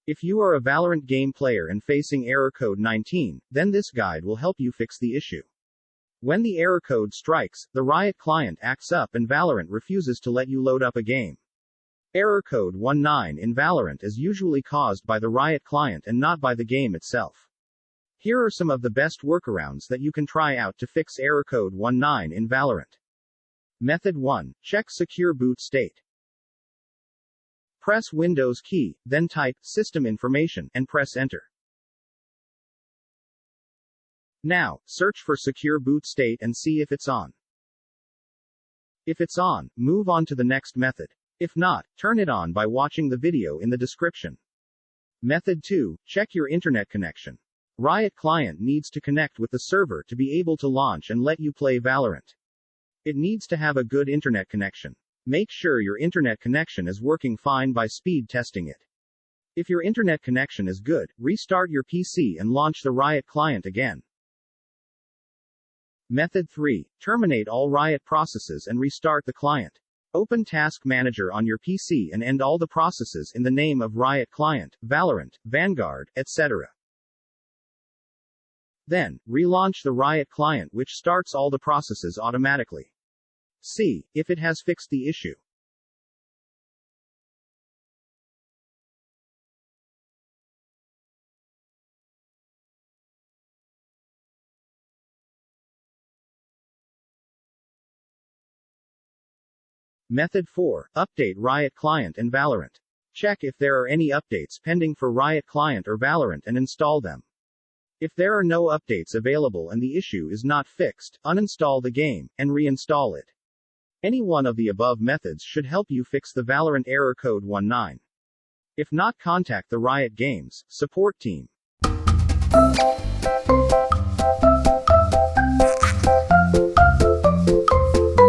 If you are a Valorant game player and facing error code 19, then this guide will help you fix the issue. When the error code strikes, the Riot Client acts up and Valorant refuses to let you load up a game. Error code 19 in Valorant is usually caused by the Riot Client and not by the game itself. Here are some of the best workarounds that you can try out to fix error code 19 in Valorant. Method 1. Check secure boot state. Press Windows key, then type system information and press enter. Now, search for secure boot state and see if it's on. If it's on, move on to the next method. If not, turn it on by watching the video in the description. Method 2. Check your internet connection. Riot Client needs to connect with the server to be able to launch and let you play Valorant. It needs to have a good internet connection. Make sure your internet connection is working fine by speed testing it. If your internet connection is good, restart your PC and launch the Riot Client again. Method 3. Terminate all Riot processes and restart the client. Open Task Manager on your PC and end all the processes in the name of Riot Client, Valorant, Vanguard, etc. Then, relaunch the Riot Client, which starts all the processes automatically. See if it has fixed the issue. Method 4. Update Riot Client and Valorant. Check if there are any updates pending for Riot Client or Valorant and install them. If there are no updates available and the issue is not fixed, uninstall the game and reinstall it. Any one of the above methods should help you fix the Valorant error code 19. If not, contact the Riot Games support team.